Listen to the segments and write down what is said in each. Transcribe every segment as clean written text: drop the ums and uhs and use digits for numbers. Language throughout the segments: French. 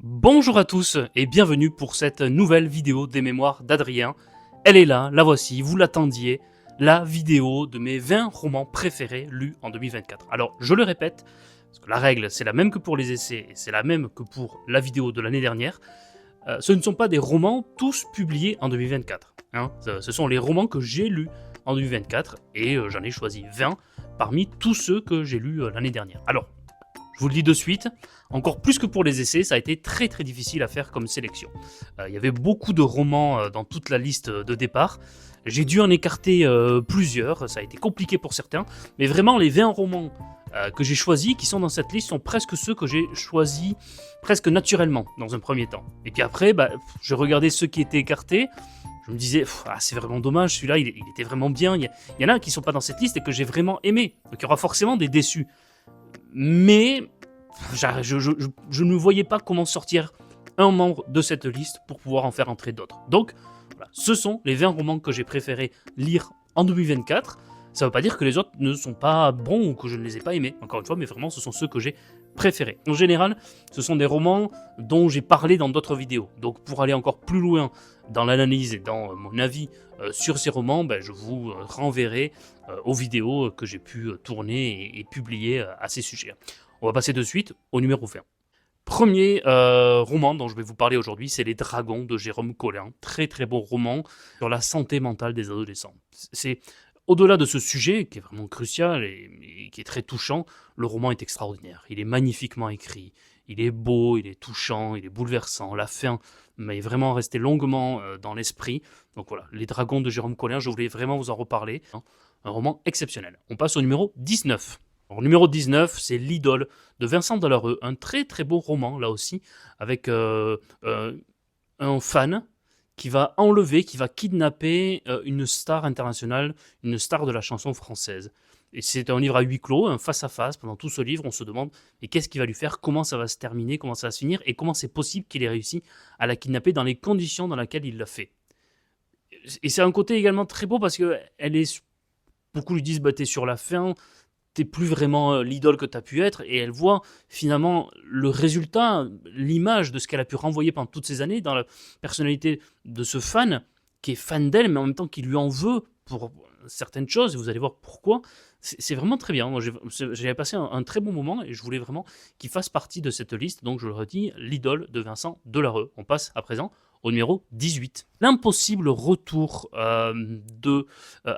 Bonjour à tous et bienvenue pour cette nouvelle vidéo des mémoires d'Adrien. Elle est là, la voici, vous l'attendiez, la vidéo de mes 20 romans préférés lus en 2024. Alors je le répète, parce que la règle c'est la même que pour les essais et c'est la même que pour la vidéo de l'année dernière, ce ne sont pas des romans tous publiés en 2024. Ce sont les romans que j'ai lus en 2024 et j'en ai choisi 20 parmi tous ceux que j'ai lus l'année dernière. Alors, je vous le dis de suite, encore plus que pour les essais, ça a été très difficile à faire comme sélection. Il y avait beaucoup de romans dans toute la liste de départ. J'ai dû en écarter plusieurs, ça a été compliqué pour certains, mais vraiment les 20 romans que j'ai choisis, qui sont dans cette liste, sont presque ceux que j'ai choisis presque naturellement dans un premier temps. Et puis après, je regardais ceux qui étaient écartés, je me disais, c'est vraiment dommage, celui-là il était vraiment bien, il y en a qui ne sont pas dans cette liste et que j'ai vraiment aimé, donc il y aura forcément des déçus. Mais je ne voyais pas comment sortir un membre de cette liste pour pouvoir en faire entrer d'autres. Donc, voilà, ce sont les 20 romans que j'ai préféré lire en 2024. Ça ne veut pas dire que les autres ne sont pas bons ou que je ne les ai pas aimés, encore une fois, mais vraiment, ce sont ceux que j'ai préférés. En général, ce sont des romans dont j'ai parlé dans d'autres vidéos. Donc, pour aller encore plus loin dans l'analyse et dans mon avis sur ces romans, je vous renverrai aux vidéos que j'ai pu tourner et publier à ces sujets. On va passer de suite au numéro 20. Premier roman dont je vais vous parler aujourd'hui, c'est Les Dragons de Jérôme Collin. Très bon roman sur la santé mentale des adolescents. C'est au-delà de ce sujet qui est vraiment crucial et qui est très touchant, le roman est extraordinaire. Il est magnifiquement écrit, il est beau, il est touchant, il est bouleversant. La fin m'est vraiment restée longuement dans l'esprit. Donc voilà, Les Dragons de Jérôme Collin, je voulais vraiment vous en reparler. Un roman exceptionnel. On passe au numéro 19. Alors, numéro 19, c'est L'Idole de Vincent Delarue, un très beau roman, là aussi, avec un fan qui va enlever, qui va kidnapper une star internationale, une star de la chanson française. Et c'est un livre à huis clos, un face-à-face. Pendant tout ce livre, on se demande mais qu'est-ce qu'il va lui faire, comment ça va se terminer, comment ça va se finir, et comment c'est possible qu'il ait réussi à la kidnapper dans les conditions dans lesquelles il l'a fait. Et c'est un côté également très beau parce que beaucoup lui disent t'es sur la fin, t'es plus vraiment l'idole que t'as pu être, et elle voit finalement le résultat, l'image de ce qu'elle a pu renvoyer pendant toutes ces années dans la personnalité de ce fan, qui est fan d'elle, mais en même temps qui lui en veut pour certaines choses, et vous allez voir pourquoi. C'est vraiment très bien. Moi, j'avais passé un très bon moment, et je voulais vraiment qu'il fasse partie de cette liste, donc je le redis, L'Idole de Vincent Delarue. On passe à présent au numéro 18. L'impossible retour de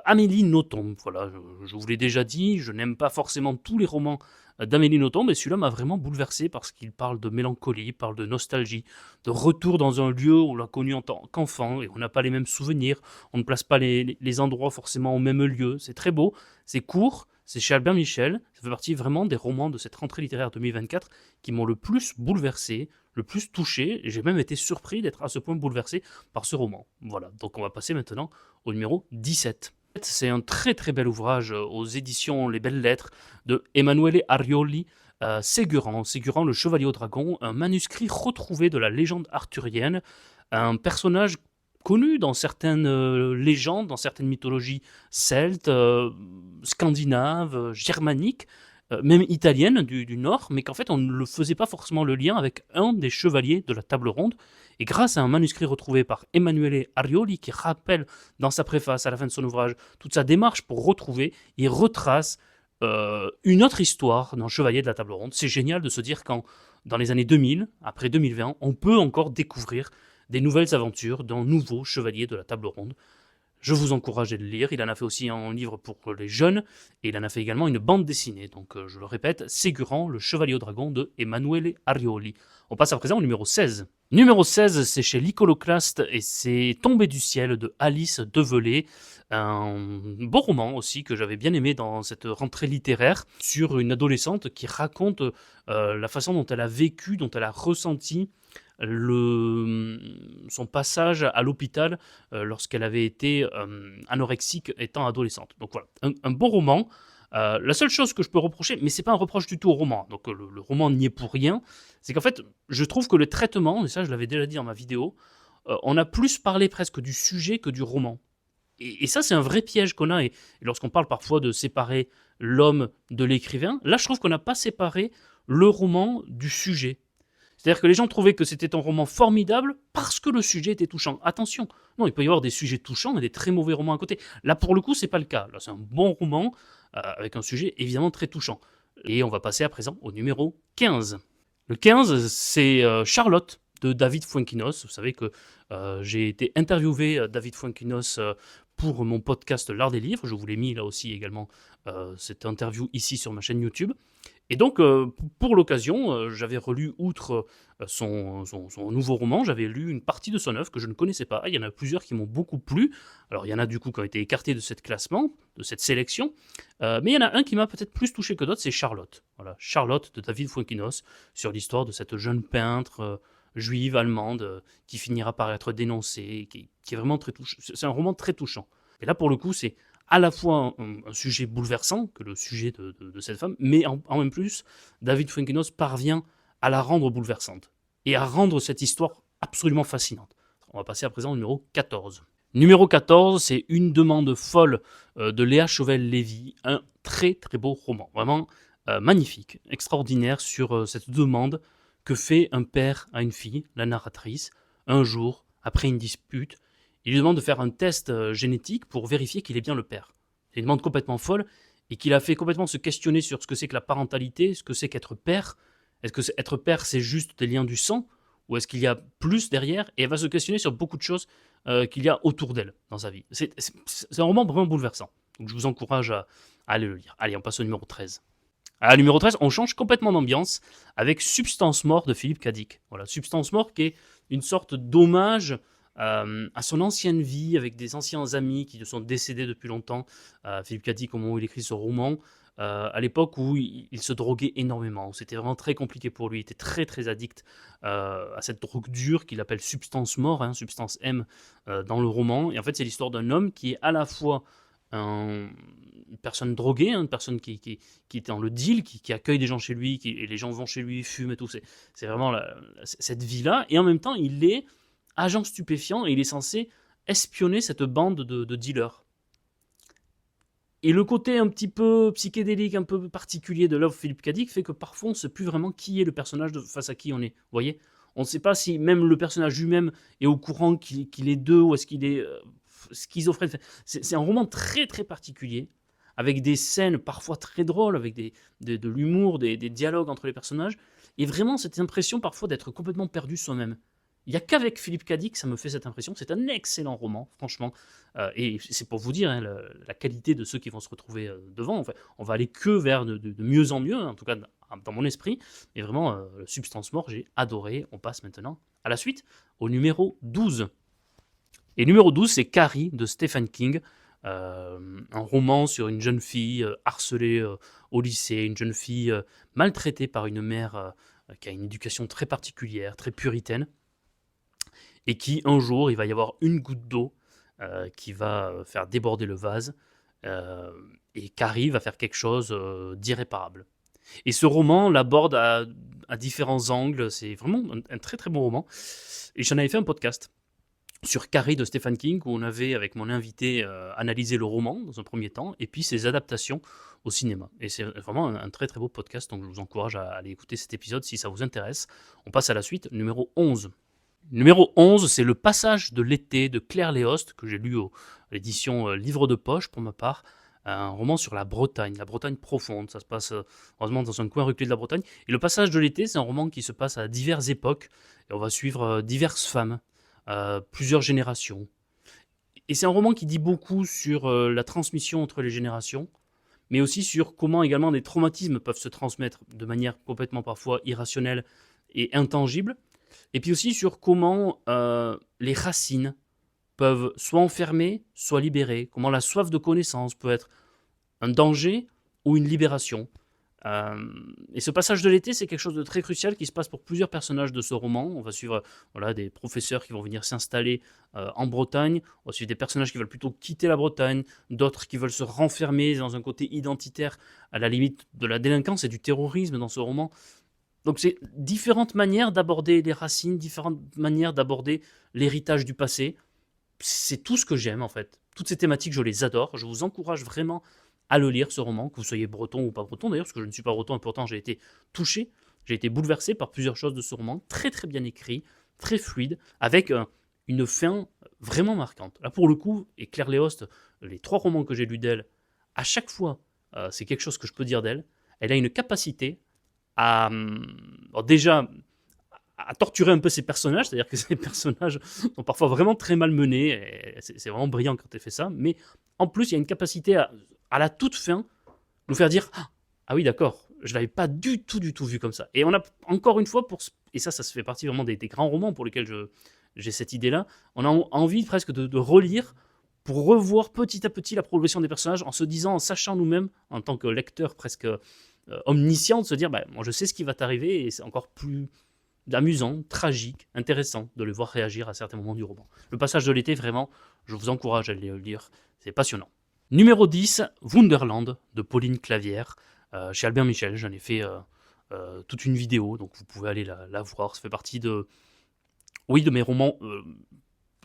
Amélie Nothomb. Voilà, je vous l'ai déjà dit, je n'aime pas forcément tous les romans d'Amélie Nothomb, mais celui-là m'a vraiment bouleversé parce qu'il parle de mélancolie, parle de nostalgie, de retour dans un lieu où on l'a connu en tant qu'enfant et on n'a pas les mêmes souvenirs, on ne place pas les endroits forcément au même lieu. C'est très beau, c'est court, c'est chez Albert Michel, ça fait partie vraiment des romans de cette rentrée littéraire 2024 qui m'ont le plus bouleversé, le plus touché, et j'ai même été surpris d'être à ce point bouleversé par ce roman. Voilà, donc on va passer maintenant au numéro 17. C'est un très bel ouvrage aux éditions Les Belles Lettres de Emanuele Arrioli, Ségurant, le Chevalier au Dragon, un manuscrit retrouvé de la légende arthurienne, un personnage connu dans certaines légendes, dans certaines mythologies celtes, scandinaves, germaniques, même italiennes du Nord, mais qu'en fait on ne faisait pas forcément le lien avec un des chevaliers de la table ronde. Et grâce à un manuscrit retrouvé par Emanuele Arrioli, qui rappelle dans sa préface à la fin de son ouvrage toute sa démarche pour retrouver, il retrace une autre histoire dans Chevalier de la Table Ronde. C'est génial de se dire qu'en dans les années 2000, après 2020, on peut encore découvrir des nouvelles aventures d'un nouveau Chevalier de la Table Ronde. Je vous encourage à le lire. Il en a fait aussi un livre pour les jeunes, et il en a fait également une bande dessinée. Donc je le répète, Ségurant, le Chevalier au Dragon de Emanuele Arrioli. On passe à présent au numéro 16. Numéro 16, c'est chez l'Iconoclaste et c'est Tombé du ciel de Alice Develay. Un beau roman aussi que j'avais bien aimé dans cette rentrée littéraire sur une adolescente qui raconte la façon dont elle a vécu, dont elle a ressenti son passage à l'hôpital lorsqu'elle avait été anorexique étant adolescente. Donc voilà, un bon roman. La seule chose que je peux reprocher, mais c'est pas un reproche du tout au roman, donc le roman n'y est pour rien, c'est qu'en fait, je trouve que le traitement, et ça je l'avais déjà dit dans ma vidéo, on a plus parlé presque du sujet que du roman. Et ça, c'est un vrai piège qu'on a, et lorsqu'on parle parfois de séparer l'homme de l'écrivain, là je trouve qu'on n'a pas séparé le roman du sujet. C'est-à-dire que les gens trouvaient que c'était un roman formidable parce que le sujet était touchant. Attention, non, il peut y avoir des sujets touchants et des très mauvais romans à côté. Là, pour le coup, c'est pas le cas. Là, c'est un bon roman avec un sujet évidemment très touchant. Et on va passer à présent au numéro 15. Le 15, c'est Charlotte de David Fuenquinos. Vous savez que j'ai été interviewé David Fuenquinos pour mon podcast L'Art des livres. Je vous l'ai mis là aussi également cette interview ici sur ma chaîne YouTube. Et donc, pour l'occasion, j'avais relu, outre son nouveau roman, j'avais lu une partie de son œuvre que je ne connaissais pas. Il y en a plusieurs qui m'ont beaucoup plu. Alors, il y en a du coup qui ont été écartés de cette classement, de cette sélection. Mais il y en a un qui m'a peut-être plus touché que d'autres, c'est Charlotte. Voilà, Charlotte de David Fuenquinos, sur l'histoire de cette jeune peintre juive allemande qui finira par être dénoncée, qui est vraiment très touchant. C'est un roman très touchant. Et là, pour le coup, c'est à la fois un sujet bouleversant que le sujet de cette femme, mais en même plus, David Fuenquinos parvient à la rendre bouleversante et à rendre cette histoire absolument fascinante. On va passer à présent au numéro 14. Numéro 14, c'est Une demande folle de Léa Chauvel-Lévy, un très très beau roman, vraiment magnifique, extraordinaire sur cette demande que fait un père à une fille, la narratrice, un jour, après une dispute. Il lui demande de faire un test génétique pour vérifier qu'il est bien le père. C'est une demande complètement folle et qui l'a fait complètement se questionner sur ce que c'est que la parentalité, ce que c'est qu'être père. Est-ce que être père, c'est juste des liens du sang ou est-ce qu'il y a plus derrière? Et elle va se questionner sur beaucoup de choses qu'il y a autour d'elle dans sa vie. C'est un roman vraiment bouleversant. Donc je vous encourage à aller le lire. Allez, on passe au numéro 13. À numéro 13, on change complètement d'ambiance avec Substance Mort de Philippe Cadic. Voilà, Substance Mort qui est une sorte d'hommage à son ancienne vie, avec des anciens amis qui sont décédés depuis longtemps. Philippe Cadic, au moment où il écrit ce roman, à l'époque où il se droguait énormément. C'était vraiment très compliqué pour lui. Il était très très addict à cette drogue dure qu'il appelle Substance Mort, Substance M dans le roman. Et en fait, c'est l'histoire d'un homme qui est à la fois une personne droguée, une personne qui est dans le deal, qui accueille des gens chez lui, et les gens vont chez lui, fument et tout. C'est vraiment cette vie-là. Et en même temps, il est agent stupéfiant et il est censé espionner cette bande de dealers. Et le côté un petit peu psychédélique, un peu particulier de l'œuvre Philippe Cadic fait que parfois on ne sait plus vraiment qui est le personnage face à qui on est. Vous voyez, on ne sait pas si même le personnage lui-même est au courant qu'il est deux ou est-ce qu'il est schizophrène. C'est un roman très très particulier, avec des scènes parfois très drôles, avec de l'humour, des dialogues entre les personnages, et vraiment cette impression parfois d'être complètement perdu soi-même. Il n'y a qu'avec Philippe Cadic que ça me fait cette impression. C'est un excellent roman, franchement. Et c'est pour vous dire la qualité de ceux qui vont se retrouver devant. En fait, on va aller que vers de mieux en mieux, en tout cas dans mon esprit. Mais vraiment, Substance Mort, j'ai adoré. On passe maintenant à la suite, au numéro 12. Et numéro 12, c'est Carrie de Stephen King. Un roman sur une jeune fille harcelée au lycée, une jeune fille maltraitée par une mère qui a une éducation très particulière, très puritaine. Et qui, un jour, il va y avoir une goutte d'eau qui va faire déborder le vase, et Carrie va faire quelque chose d'irréparable. Et ce roman l'aborde à différents angles, c'est vraiment un très très bon roman. Et j'en avais fait un podcast sur Carrie de Stephen King, où on avait, avec mon invité, analysé le roman dans un premier temps, et puis ses adaptations au cinéma. Et c'est vraiment un très très beau podcast, donc je vous encourage à aller écouter cet épisode si ça vous intéresse. On passe à la suite, numéro 11. Numéro 11, c'est Le Passage de l'été de Claire Léost, que j'ai lu à l'édition Livre de Poche pour ma part. Un roman sur la Bretagne profonde. Ça se passe heureusement dans un coin reculé de la Bretagne. Et Le Passage de l'été, c'est un roman qui se passe à diverses époques. Et on va suivre diverses femmes, plusieurs générations. Et c'est un roman qui dit beaucoup sur la transmission entre les générations, mais aussi sur comment également des traumatismes peuvent se transmettre de manière complètement parfois irrationnelle et intangible. Et puis aussi sur comment les racines peuvent soit enfermer, soit libérer. Comment la soif de connaissance peut être un danger ou une libération. Et ce passage de l'été, c'est quelque chose de très crucial qui se passe pour plusieurs personnages de ce roman. On va suivre des professeurs qui vont venir s'installer en Bretagne. On va suivre des personnages qui veulent plutôt quitter la Bretagne, d'autres qui veulent se renfermer dans un côté identitaire à la limite de la délinquance et du terrorisme dans ce roman. Donc c'est différentes manières d'aborder les racines, différentes manières d'aborder l'héritage du passé. C'est tout ce que j'aime en fait. Toutes ces thématiques, je les adore. Je vous encourage vraiment à le lire, ce roman, que vous soyez breton ou pas breton d'ailleurs, parce que je ne suis pas breton et pourtant j'ai été touché. J'ai été bouleversé par plusieurs choses de ce roman, très très bien écrit, très fluide, avec une fin vraiment marquante. Là pour le coup, et Claire Léost, les 3 romans que j'ai lus d'elle, à chaque fois, c'est quelque chose que je peux dire d'elle, elle a une capacité à, alors déjà, à torturer un peu ses personnages, c'est-à-dire que ces personnages sont parfois vraiment très mal menés, et c'est vraiment brillant quand elle fait ça, mais en plus, il y a une capacité à la toute fin, nous faire dire « Ah oui, d'accord, je ne l'avais pas du tout vu comme ça ». Et on a, encore une fois, et ça se fait partie vraiment des grands romans pour lesquels j'ai cette idée-là, on a envie presque de relire pour revoir petit à petit la progression des personnages en se disant, en sachant nous-mêmes, en tant que lecteur presque omniscient, de se dire, moi je sais ce qui va t'arriver, et c'est encore plus amusant, tragique, intéressant de le voir réagir à certains moments du roman. Le passage de l'été, vraiment, je vous encourage à le lire, c'est passionnant. Numéro 10, Wunderland, de Pauline Clavière, chez Albert Michel. J'en ai fait toute une vidéo, donc vous pouvez aller la voir. Ça fait partie de mes romans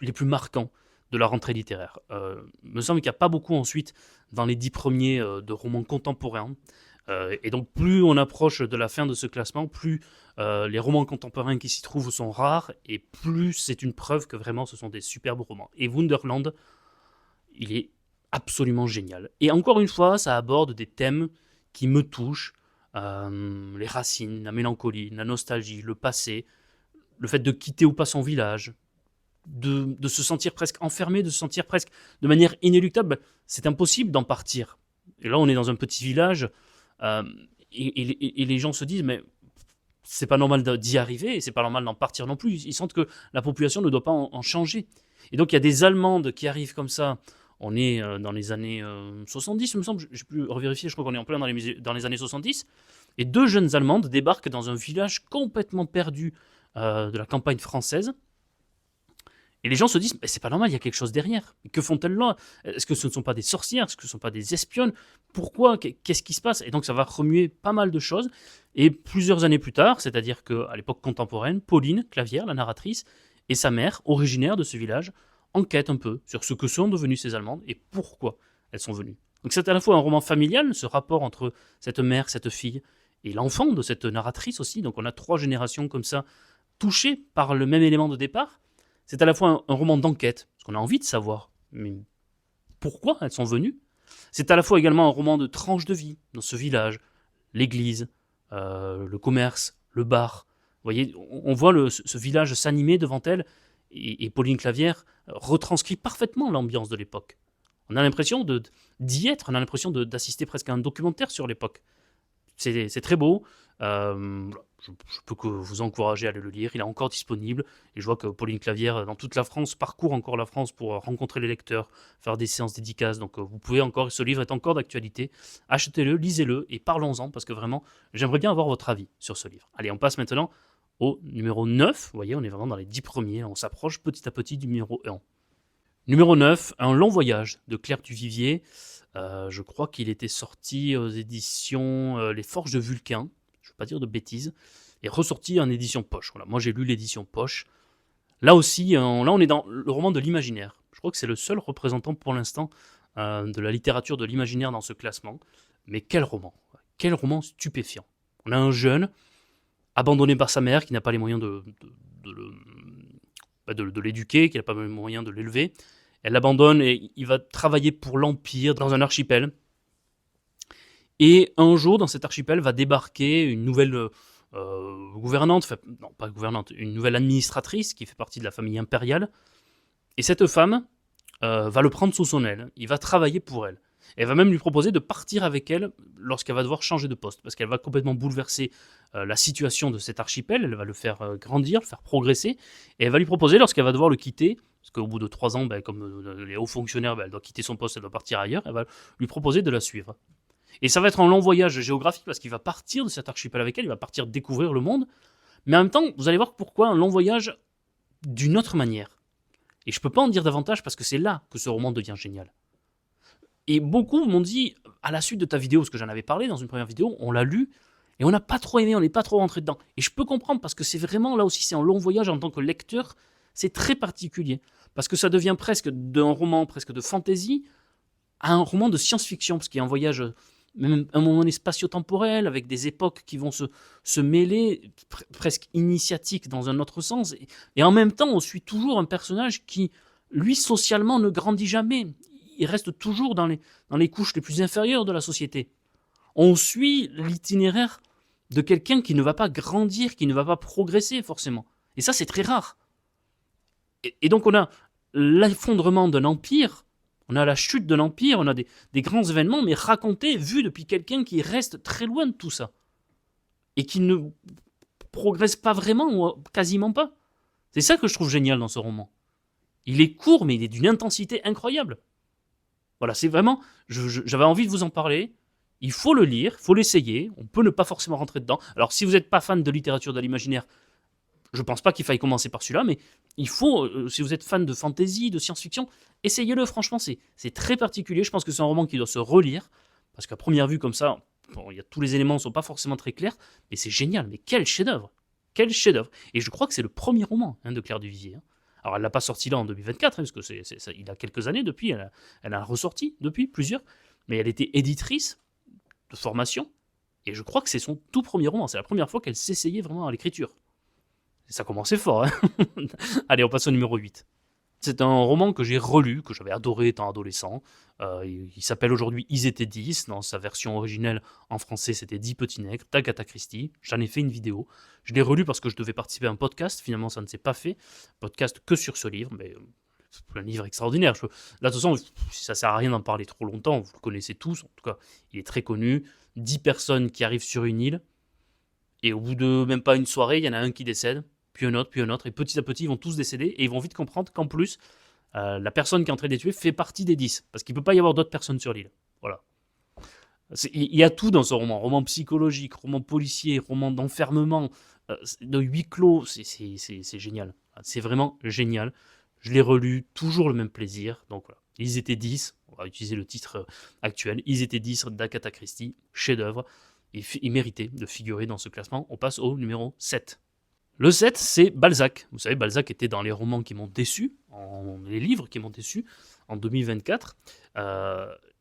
les plus marquants de la rentrée littéraire. Il me semble qu'il n'y a pas beaucoup ensuite dans les 10 premiers de romans contemporains. Et donc plus on approche de la fin de ce classement, plus les romans contemporains qui s'y trouvent sont rares, et plus c'est une preuve que vraiment ce sont des superbes romans. Et Wunderland, il est absolument génial. Et encore une fois, ça aborde des thèmes qui me touchent, les racines, la mélancolie, la nostalgie, le passé, le fait de quitter ou pas son village, de se sentir presque enfermé, de se sentir presque de manière inéluctable. C'est impossible d'en partir. Et là, on est dans un petit village, et les gens se disent, mais c'est pas normal d'y arriver, et c'est pas normal d'en partir non plus. Ils sentent que la population ne doit pas en changer. Et donc, il y a des Allemandes qui arrivent comme ça. On est dans les années 70, il me semble, j'ai pu revérifier, je crois qu'on est en plein dans les années 70. Et 2 jeunes Allemandes débarquent dans un village complètement perdu de la campagne française. Et les gens se disent, c'est pas normal, il y a quelque chose derrière. Que font-elles là? Est-ce que ce ne sont pas des sorcières? Est-ce que ce ne sont pas des espionnes? Pourquoi? Qu'est-ce qui se passe? Et donc ça va remuer pas mal de choses. Et plusieurs années plus tard, c'est-à-dire qu'à l'époque contemporaine, Pauline Clavière, la narratrice, et sa mère, originaire de ce village, enquêtent un peu sur ce que sont devenues ces Allemandes et pourquoi elles sont venues. Donc c'est à la fois un roman familial, ce rapport entre cette mère, cette fille, et l'enfant de cette narratrice aussi. Donc on a 3 générations comme ça, touchées par le même élément de départ. C'est à la fois un roman d'enquête, parce qu'on a envie de savoir mais pourquoi elles sont venues. C'est à la fois également un roman de tranche de vie, dans ce village, l'église, le commerce, le bar. Vous voyez, on voit ce village s'animer devant elle, et Pauline Clavière retranscrit parfaitement l'ambiance de l'époque. On a l'impression d'y être, on a l'impression d'assister presque à un documentaire sur l'époque. C'est très beau. Je peux que vous encourager à aller le lire. Il est encore disponible. Et je vois que Pauline Clavière, dans toute la France, parcourt encore la France pour rencontrer les lecteurs, faire des séances dédicaces. Donc vous pouvez encore, ce livre est encore d'actualité. Achetez-le, lisez-le et parlons-en, parce que vraiment, j'aimerais bien avoir votre avis sur ce livre. Allez, on passe maintenant au numéro 9. Vous voyez, on est vraiment dans les 10 premiers. On s'approche petit à petit du numéro 1. Numéro 9, Un long voyage de Claire Duvivier. Je crois qu'il était sorti aux éditions Les Forges de Vulcain, je ne veux pas dire de bêtises, et ressorti en édition poche. Voilà, moi j'ai lu l'édition poche. Là aussi, là on est dans le roman de l'imaginaire. Je crois que c'est le seul représentant pour l'instant de la littérature de l'imaginaire dans ce classement. Mais quel roman stupéfiant. On a un jeune abandonné par sa mère qui n'a pas les moyens de l'éduquer, qui n'a pas les moyens de l'élever. Elle l'abandonne et il va travailler pour l'Empire dans un archipel. Et un jour, dans cet archipel, va débarquer une nouvelle gouvernante, enfin, non pas gouvernante, une nouvelle administratrice qui fait partie de la famille impériale. Et cette femme va le prendre sous son aile. Il va travailler pour elle. Elle va même lui proposer de partir avec elle lorsqu'elle va devoir changer de poste, parce qu'elle va complètement bouleverser la situation de cet archipel. Elle va le faire grandir, le faire progresser. Et elle va lui proposer, lorsqu'elle va devoir le quitter, parce qu'au bout de 3 ans, comme les hauts fonctionnaires, elle doit quitter son poste, elle doit partir ailleurs, elle va lui proposer de la suivre. Et ça va être un long voyage géographique, parce qu'il va partir de cet archipel avec elle, il va partir découvrir le monde. Mais en même temps, vous allez voir pourquoi un long voyage d'une autre manière. Et je ne peux pas en dire davantage, parce que c'est là que ce roman devient génial. Et beaucoup m'ont dit, à la suite de ta vidéo, parce que j'en avais parlé dans une première vidéo, on l'a lu, et on n'a pas trop aimé, on n'est pas trop rentré dedans. Et je peux comprendre, parce que c'est vraiment, là aussi, c'est un long voyage en tant que lecteur, c'est très particulier. Parce que ça devient presque d'un roman presque de fantasy à un roman de science-fiction, parce qu'il y a un voyage même un moment donné spatio-temporel, avec des époques qui vont se mêler, presque initiatiques dans un autre sens. Et en même temps, on suit toujours un personnage qui, lui, socialement, ne grandit jamais. Il reste toujours dans les couches les plus inférieures de la société. On suit l'itinéraire de quelqu'un qui ne va pas grandir, qui ne va pas progresser forcément. Et ça, c'est très rare. Et donc, on a l'effondrement d'un empire, on a la chute de l'empire, on a des grands événements, mais racontés, vus depuis quelqu'un qui reste très loin de tout ça. Et qui ne progresse pas vraiment, ou quasiment pas. C'est ça que je trouve génial dans ce roman. Il est court, mais il est d'une intensité incroyable. Voilà, c'est vraiment... J'avais envie de vous en parler. Il faut le lire, il faut l'essayer. On peut ne pas forcément rentrer dedans. Alors, si vous n'êtes pas fan de littérature de l'imaginaire, je pense pas qu'il faille commencer par celui-là, mais il faut, si vous êtes fan de fantasy, de science-fiction, essayez-le, franchement, c'est très particulier. Je pense que c'est un roman qui doit se relire, parce qu'à première vue, comme ça, bon, tous les éléments ne sont pas forcément très clairs, mais c'est génial, mais quel chef-d'œuvre. Quel chef-d'œuvre. Et je crois que c'est le premier roman de Claire Duvivier. Alors, elle l'a pas sorti là en 2024, parce que il a quelques années depuis, elle a ressorti depuis, plusieurs, mais elle était éditrice de formation, et je crois que c'est son tout premier roman. C'est la première fois qu'elle s'essayait vraiment à l'écriture. Ça commençait fort, hein. Allez, on passe au numéro 8. C'est un roman que j'ai relu, que j'avais adoré étant adolescent. Il s'appelle aujourd'hui Ils étaient 10. Dans sa version originelle en français, c'était 10 petits nègres, d'Agatha Christie. J'en ai fait une vidéo. Je l'ai relu parce que je devais participer à un podcast. Finalement, ça ne s'est pas fait. Podcast que sur ce livre, mais c'est un livre extraordinaire. Là, de toute façon, ça sert à rien d'en parler trop longtemps. Vous le connaissez tous. En tout cas, il est très connu. 10 personnes qui arrivent sur une île. Et au bout de même pas une soirée, il y en a un qui décède, puis un autre, et petit à petit, ils vont tous décéder, et ils vont vite comprendre qu'en plus, la personne qui est en train de les tuer fait partie des 10, parce qu'il ne peut pas y avoir d'autres personnes sur l'île. Voilà. Il y a tout dans ce roman psychologique, roman policier, roman d'enfermement, de huis clos, c'est génial. C'est vraiment génial. Je l'ai relu, toujours le même plaisir, donc voilà. Ils étaient 10, on va utiliser le titre actuel, Ils étaient 10 d'Agatha Christie, chef-d'œuvre. Il méritait de figurer dans ce classement. On passe au numéro 7. Le 7, c'est Balzac. Vous savez, Balzac était dans les romans qui m'ont déçu, les livres qui m'ont déçu en 2024.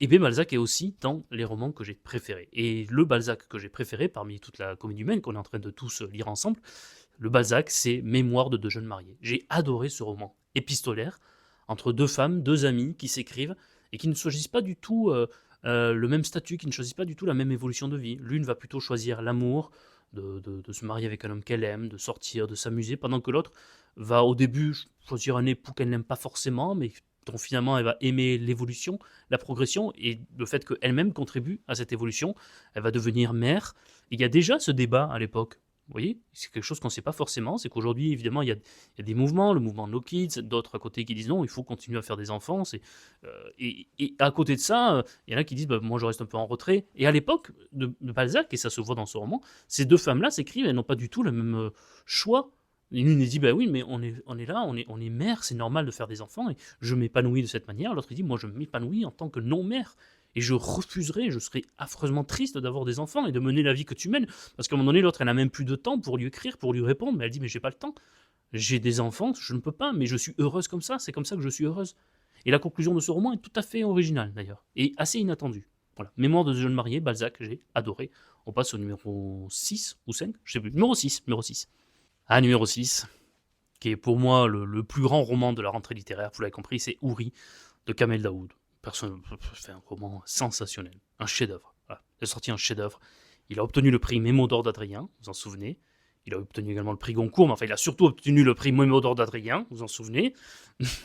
Et bien Balzac est aussi dans les romans que j'ai préférés. Et le Balzac que j'ai préféré, parmi toute la comédie humaine qu'on est en train de tous lire ensemble, le Balzac, c'est Mémoires de deux jeunes mariés. J'ai adoré ce roman épistolaire, entre deux femmes, deux amies qui s'écrivent, et qui ne choisissent pas du tout... le même statut, qui ne choisissent pas du tout la même évolution de vie. L'une va plutôt choisir l'amour, de se marier avec un homme qu'elle aime, de sortir, de s'amuser, pendant que l'autre va au début choisir un époux qu'elle n'aime pas forcément, mais dont finalement elle va aimer l'évolution, la progression, et le fait qu'elle-même contribue à cette évolution. Elle va devenir mère. Il y a déjà ce débat à l'époque. Vous voyez, c'est quelque chose qu'on ne sait pas forcément, c'est qu'aujourd'hui, évidemment, il y a des mouvements, le mouvement No Kids, d'autres à côté qui disent non, il faut continuer à faire des enfants. Et à côté de ça, il y en a qui disent, bah, moi je reste un peu en retrait. Et à l'époque de Balzac, et ça se voit dans ce roman, ces deux femmes-là s'écrivent, elles n'ont pas du tout le même choix. L'une dit, bah oui, mais on est là, on est mère, c'est normal de faire des enfants, et je m'épanouis de cette manière. L'autre dit, moi je m'épanouis en tant que non-mère. Et je refuserais, je serais affreusement triste d'avoir des enfants et de mener la vie que tu mènes. Parce qu'à un moment donné, l'autre, elle n'a même plus de temps pour lui écrire, pour lui répondre. Mais elle dit, mais j'ai pas le temps. J'ai des enfants, je ne peux pas, mais je suis heureuse comme ça. C'est comme ça que je suis heureuse. Et la conclusion de ce roman est tout à fait originale, d'ailleurs. Et assez inattendue. Voilà. Mémoire de jeunes mariés, Balzac, j'ai adoré. On passe au numéro 6 ou 5, je sais plus. Numéro 6. Ah, numéro 6, qui est pour moi le plus grand roman de la rentrée littéraire, vous l'avez compris, c'est Houri, de Kamel Daoud. C'est un roman sensationnel, un chef-d'œuvre. Voilà. Il a sorti un chef-d'œuvre. Il a obtenu le prix Mémo d'or d'Adrien, vous vous en souvenez. Il a obtenu également le prix Goncourt, mais enfin, il a surtout obtenu le prix Mémo d'or d'Adrien, vous vous en souvenez.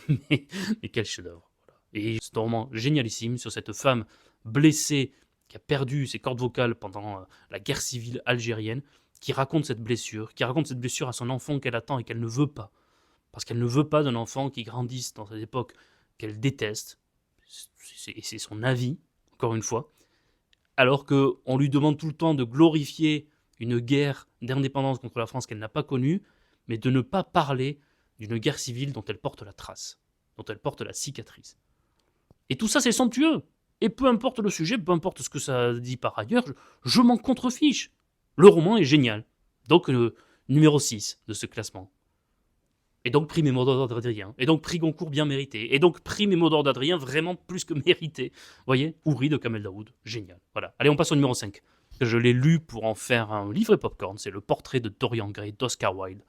mais quel chef-d'œuvre. Voilà. Et c'est un roman génialissime sur cette femme blessée qui a perdu ses cordes vocales pendant la guerre civile algérienne, qui raconte cette blessure à son enfant qu'elle attend et qu'elle ne veut pas. Parce qu'elle ne veut pas d'un enfant qui grandisse dans cette époque qu'elle déteste. C'est son avis, encore une fois, alors qu'on lui demande tout le temps de glorifier une guerre d'indépendance contre la France qu'elle n'a pas connue, mais de ne pas parler d'une guerre civile dont elle porte la trace, dont elle porte la cicatrice. Et tout ça, c'est somptueux. Et peu importe le sujet, peu importe ce que ça dit par ailleurs, je m'en contrefiche. Le roman est génial. Donc, le numéro 6 de ce classement. Et donc prix Mémoire d'Adrien. Et donc prix Goncourt bien mérité. Et donc prix Mémoire d'Adrien vraiment plus que mérité. Vous voyez, Ouri de Kamel Daoud. Génial. Voilà. Allez, on passe au numéro 5. Je l'ai lu pour en faire un livre popcorn. C'est le portrait de Dorian Gray d'Oscar Wilde.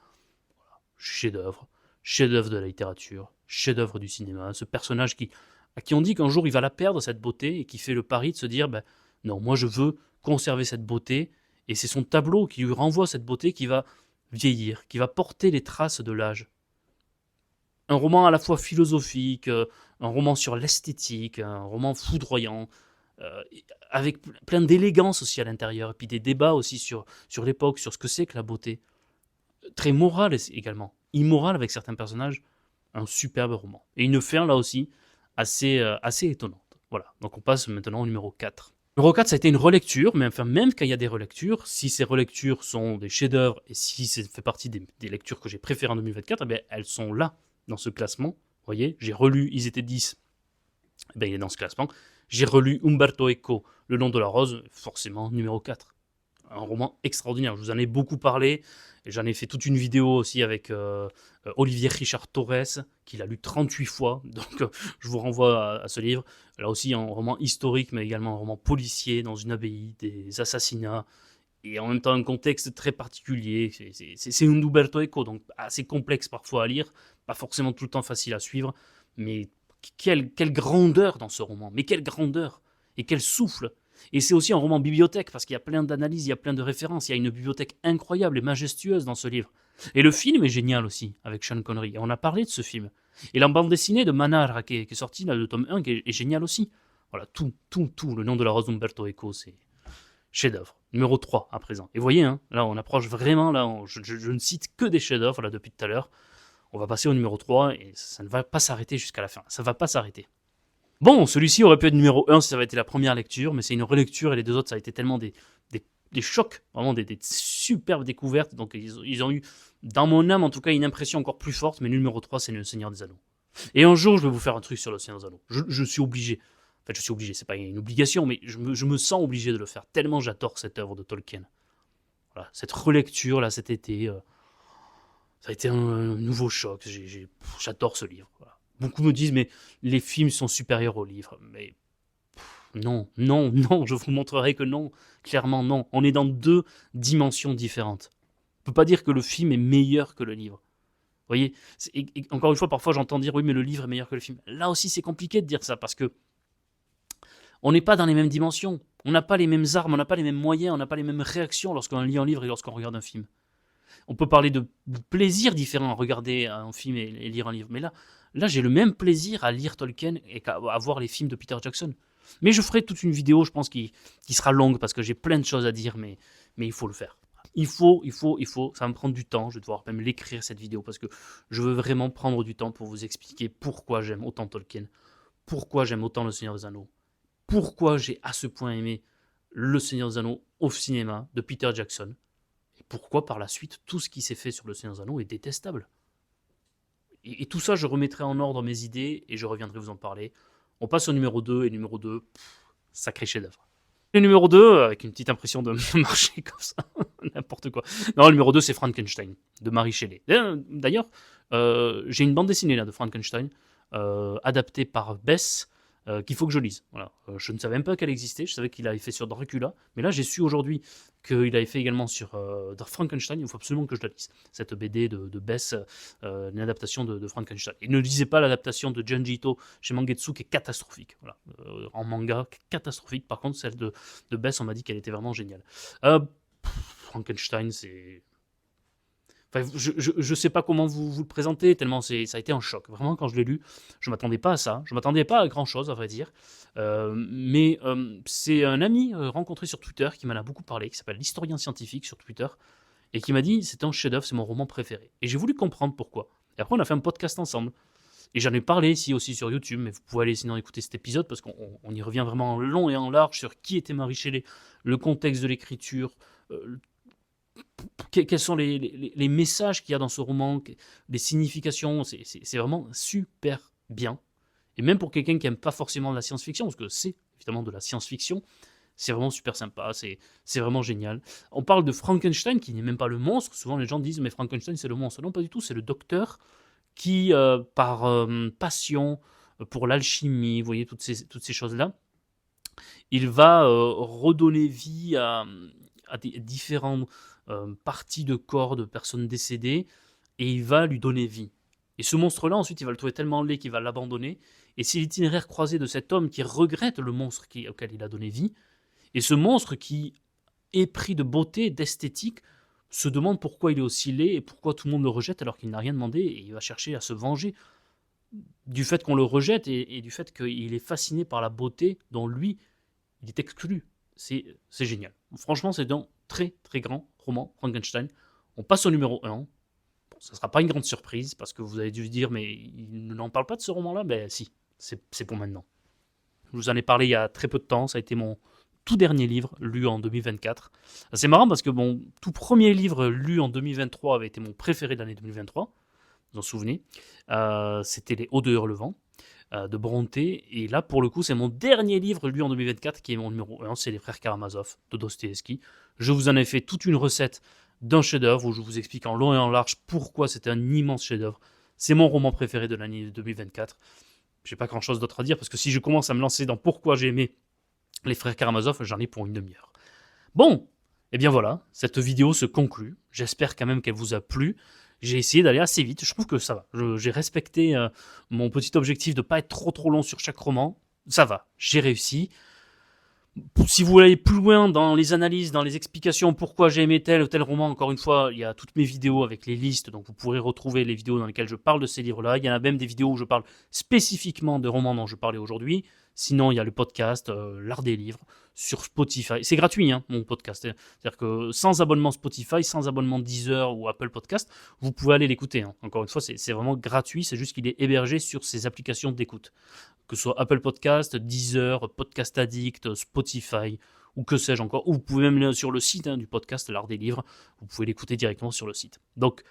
Voilà. Chef-d'œuvre. Chef-d'œuvre de la littérature. Chef-d'œuvre du cinéma. Ce personnage à qui on dit qu'un jour il va la perdre, cette beauté, et qui fait le pari de se dire ben, non, moi je veux conserver cette beauté. Et c'est son tableau qui lui renvoie cette beauté qui va vieillir, qui va porter les traces de l'âge. Un roman à la fois philosophique, un roman sur l'esthétique, un roman foudroyant, avec plein d'élégance aussi à l'intérieur, et puis des débats aussi sur l'époque, sur ce que c'est que la beauté. Très moral également, immoral avec certains personnages, un superbe roman. Et une fin là aussi assez étonnante. Voilà, donc on passe maintenant au numéro 4. Numéro 4, ça a été une relecture, mais enfin, même quand il y a des relectures, si ces relectures sont des chefs-d'œuvre et si ça fait partie des lectures que j'ai préférées en 2024, eh bien, elles sont là, dans ce classement. Vous voyez, j'ai relu Ils étaient 10, eh bien, il est dans ce classement. J'ai relu Umberto Eco, Le nom de la rose, forcément numéro 4. Un roman extraordinaire, je vous en ai beaucoup parlé, et j'en ai fait toute une vidéo aussi avec Olivier Richard Torres, qui l'a lu 38 fois, donc je vous renvoie à ce livre. Là aussi un roman historique, mais également un roman policier dans une abbaye, des assassinats, et en même temps un contexte très particulier. C'est un Umberto Eco, donc assez complexe parfois à lire, pas forcément tout le temps facile à suivre, mais quelle grandeur dans ce roman, mais quelle grandeur, et quel souffle. Et c'est aussi un roman bibliothèque, parce qu'il y a plein d'analyses, il y a plein de références, il y a une bibliothèque incroyable et majestueuse dans ce livre. Et le film est génial aussi, avec Sean Connery, et on a parlé de ce film. Et la bande dessinée de Manara, qui est sortie, là, le tome 1, qui est génial aussi. Voilà, tout, le nom de la rose d'Umberto Eco, c'est chef-d'œuvre. Numéro 3 à présent. Et vous voyez, hein, là on approche vraiment, là je ne cite que des chefs-d'œuvre là depuis tout à l'heure. On va passer au numéro 3 et ça ne va pas s'arrêter jusqu'à la fin. Ça ne va pas s'arrêter. Bon, celui-ci aurait pu être numéro 1 si ça avait été la première lecture, mais c'est une relecture et les deux autres, ça a été tellement des chocs, vraiment des superbes découvertes. Donc ils ont eu, dans mon âme en tout cas, une impression encore plus forte, mais le numéro 3, c'est Le Seigneur des Anneaux. Et un jour, je vais vous faire un truc sur Le Seigneur des Anneaux. Je suis obligé. En fait, je suis obligé, c'est pas une obligation, mais je me sens obligé de le faire, tellement j'adore cette œuvre de Tolkien. Voilà, cette relecture, là, cet été, ça a été un nouveau choc. J'adore ce livre. Voilà. Beaucoup me disent, mais les films sont supérieurs aux livres. Mais non, je vous montrerai que non. Clairement, non. On est dans deux dimensions différentes. On ne peut pas dire que le film est meilleur que le livre. Vous voyez, et encore une fois, parfois j'entends dire, oui, mais le livre est meilleur que le film. Là aussi, c'est compliqué de dire ça, parce que on n'est pas dans les mêmes dimensions. On n'a pas les mêmes armes, on n'a pas les mêmes moyens, on n'a pas les mêmes réactions lorsqu'on lit un livre et lorsqu'on regarde un film. On peut parler de plaisirs différents à regarder un film et lire un livre. Mais là j'ai le même plaisir à lire Tolkien et qu'à voir les films de Peter Jackson. Mais je ferai toute une vidéo, je pense, qui sera longue parce que j'ai plein de choses à dire, mais il faut le faire. Il faut, ça va me prendre du temps, je vais devoir même l'écrire cette vidéo parce que je veux vraiment prendre du temps pour vous expliquer pourquoi j'aime autant Tolkien, pourquoi j'aime autant Le Seigneur des Anneaux, pourquoi j'ai à ce point aimé Le Seigneur des Anneaux au cinéma de Peter Jackson, et pourquoi par la suite tout ce qui s'est fait sur Le Seigneur des Anneaux est détestable. Et tout ça, je remettrai en ordre mes idées et je reviendrai vous en parler. On passe au numéro 2, et numéro 2, sacré chef-d'œuvre. Le numéro 2, avec une petite impression de marcher comme ça, n'importe quoi. Non, le numéro 2, c'est Frankenstein, de Mary Shelley. D'ailleurs, j'ai une bande dessinée là de Frankenstein, adaptée par Bess, qu'il faut que je lise. Voilà. Je ne savais même pas qu'elle existait, je savais qu'il avait fait sur Dracula, mais là j'ai su aujourd'hui qu'il avait fait également sur Frankenstein. Il faut absolument que je la lise. Cette BD de Bess, une adaptation de Frankenstein. Et ne lisez pas l'adaptation de Junji Ito chez Mangetsu qui est catastrophique. Voilà. En manga, catastrophique. Par contre, celle de Bess, on m'a dit qu'elle était vraiment géniale. Frankenstein, c'est... Enfin, je sais pas comment vous le présenter, tellement ça a été un choc. Vraiment, quand je l'ai lu, je m'attendais pas à ça. Je m'attendais pas à grand chose, à vrai dire. Mais c'est un ami rencontré sur Twitter qui m'en a beaucoup parlé, qui s'appelle l'historien scientifique sur Twitter, et qui m'a dit c'est un chef-d'œuvre, c'est mon roman préféré. Et j'ai voulu comprendre pourquoi. Et après, on a fait un podcast ensemble. Et j'en ai parlé ici aussi sur YouTube, mais vous pouvez aller sinon écouter cet épisode parce qu'on y revient vraiment en long et en large sur qui était Mary Shelley, le contexte de l'écriture, quels sont les messages qu'il y a dans ce roman, les significations. C'est vraiment super bien. Et même pour quelqu'un qui n'aime pas forcément la science-fiction, parce que c'est évidemment de la science-fiction, c'est vraiment super sympa, c'est vraiment génial. On parle de Frankenstein, qui n'est même pas le monstre. Souvent les gens disent, mais Frankenstein c'est le monstre. Non, pas du tout, c'est le docteur qui, par passion pour l'alchimie, vous voyez, toutes ces choses-là, il va redonner vie à des différentes parties de corps de personnes décédées, et il va lui donner vie. Et ce monstre-là, ensuite, il va le trouver tellement laid qu'il va l'abandonner, et c'est l'itinéraire croisé de cet homme qui regrette le monstre auquel il a donné vie, et ce monstre qui, épris de beauté, d'esthétique, se demande pourquoi il est aussi laid et pourquoi tout le monde le rejette alors qu'il n'a rien demandé, et il va chercher à se venger du fait qu'on le rejette et du fait qu'il est fasciné par la beauté dont lui, il est exclu. C'est génial. Franchement, c'est un très très grand roman, Frankenstein. On passe au numéro 1. Bon, ça ne sera pas une grande surprise parce que vous avez dû dire, mais il n'en parle pas de ce roman-là. Ben si, c'est pour maintenant. Je vous en ai parlé il y a très peu de temps. Ça a été mon tout dernier livre lu en 2024. C'est marrant parce que mon tout premier livre lu en 2023 avait été mon préféré de l'année 2023. Vous en souvenez, c'était Les Hauts de Hurlevent de Brontë, et là pour le coup c'est mon dernier livre lu en 2024 qui est mon numéro 1, c'est Les Frères Karamazov de Dostoïevski. Je vous en ai fait toute une recette d'un chef-d'œuvre où je vous explique en long et en large pourquoi c'est un immense chef-d'œuvre. C'est mon roman préféré de l'année 2024. J'ai pas grand chose d'autre à dire parce que si je commence à me lancer dans pourquoi j'ai aimé Les Frères Karamazov, j'en ai pour une demi-heure. Bon, et bien voilà, cette vidéo se conclut. J'espère quand même qu'elle vous a plu. J'ai essayé d'aller assez vite, je trouve que ça va. J'ai respecté mon petit objectif de ne pas être trop long sur chaque roman. Ça va, j'ai réussi. Si vous voulez aller plus loin dans les analyses, dans les explications, pourquoi j'ai aimé tel ou tel roman, encore une fois, il y a toutes mes vidéos avec les listes, donc vous pourrez retrouver les vidéos dans lesquelles je parle de ces livres-là. Il y en a même des vidéos où je parle spécifiquement de romans dont je parlais aujourd'hui. Sinon, il y a le podcast, l'art des livres, sur Spotify. C'est gratuit, hein, mon podcast. C'est-à-dire que sans abonnement Spotify, sans abonnement Deezer ou Apple Podcast, vous pouvez aller l'écouter. Hein. Encore une fois, c'est vraiment gratuit, c'est juste qu'il est hébergé sur ces applications d'écoute. Que ce soit Apple Podcast, Deezer, Podcast Addict, Spotify, ou que sais-je encore. Ou vous pouvez même aller sur le site du podcast, l'art des livres, vous pouvez l'écouter directement sur le site. Donc,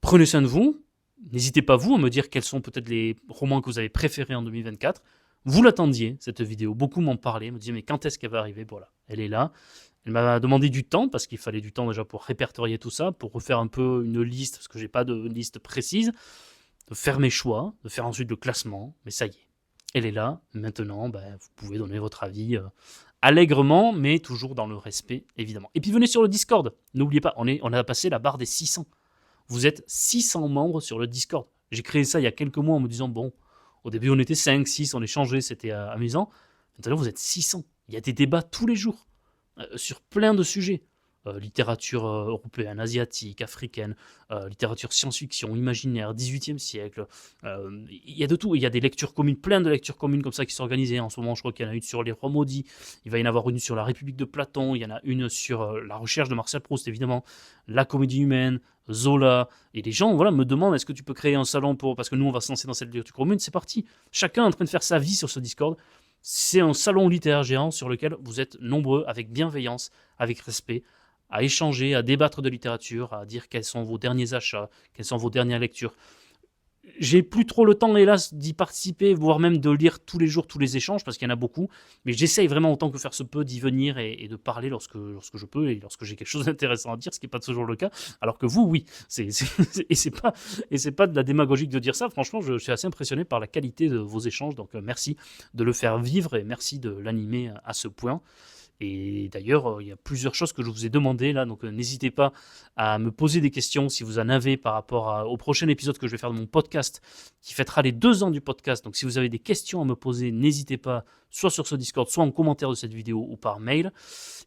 prenez soin de vous. N'hésitez pas, vous, à me dire quels sont peut-être les romans que vous avez préférés en 2024. Vous l'attendiez, cette vidéo. Beaucoup m'en parlaient, me disaient, mais quand est-ce qu'elle va arriver? Voilà, elle est là. Elle m'a demandé du temps, parce qu'il fallait du temps déjà pour répertorier tout ça, pour refaire un peu une liste, parce que j'ai pas de liste précise, de faire mes choix, de faire ensuite le classement, mais ça y est. Elle est là, maintenant, vous pouvez donner votre avis allègrement, mais toujours dans le respect, évidemment. Et puis venez sur le Discord, n'oubliez pas, on a passé la barre des 600. Vous êtes 600 membres sur le Discord. J'ai créé ça il y a quelques mois en me disant, bon, au début on était 5, 6, on échangeait, c'était amusant. Maintenant vous êtes 600. Il y a des débats tous les jours, sur plein de sujets. Littérature européenne, asiatique, africaine, littérature science-fiction, imaginaire, 18e siècle. Il y a de tout. Il y a des lectures communes, plein de lectures communes comme ça qui sont organisées. En ce moment, je crois qu'il y en a une sur les rois maudits. Il va y en avoir une sur la République de Platon. Il y en a une sur la recherche de Marcel Proust, évidemment. La comédie humaine, Zola. Et les gens me demandent, est-ce que tu peux créer un salon parce que nous, on va se lancer dans cette lecture commune. C'est parti. Chacun est en train de faire sa vie sur ce Discord. C'est un salon littéraire géant sur lequel vous êtes nombreux, avec bienveillance, avec respect, à échanger, à débattre de littérature, à dire quels sont vos derniers achats, quelles sont vos dernières lectures. J'ai plus trop le temps, hélas, d'y participer, voire même de lire tous les jours tous les échanges, parce qu'il y en a beaucoup, mais j'essaye vraiment autant que faire se peut d'y venir et de parler lorsque je peux, et lorsque j'ai quelque chose d'intéressant à dire, ce qui n'est pas toujours le cas, alors que vous, oui. Et c'est pas de la démagogie de dire ça, franchement, je suis assez impressionné par la qualité de vos échanges, donc merci de le faire vivre, et merci de l'animer à ce point. Et d'ailleurs, il y a plusieurs choses que je vous ai demandées là, donc n'hésitez pas à me poser des questions si vous en avez par rapport au prochain épisode que je vais faire de mon podcast qui fêtera les 2 ans du podcast. Donc si vous avez des questions à me poser, n'hésitez pas, soit sur ce Discord, soit en commentaire de cette vidéo ou par mail.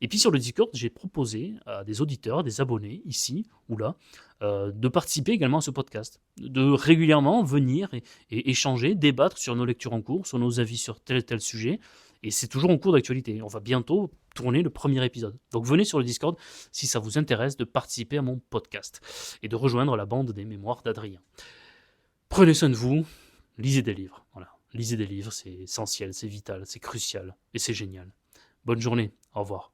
Et puis sur le Discord, j'ai proposé à des auditeurs, des abonnés, ici ou là, de participer également à ce podcast, de régulièrement venir et échanger, débattre sur nos lectures en cours, sur nos avis sur tel et tel sujet. Et c'est toujours en cours d'actualité. On va bientôt tourner le premier épisode. Donc venez sur le Discord si ça vous intéresse de participer à mon podcast et de rejoindre la bande des mémoires d'Adrien. Prenez soin de vous, lisez des livres. Voilà. Lisez des livres, c'est essentiel, c'est vital, c'est crucial et c'est génial. Bonne journée, au revoir.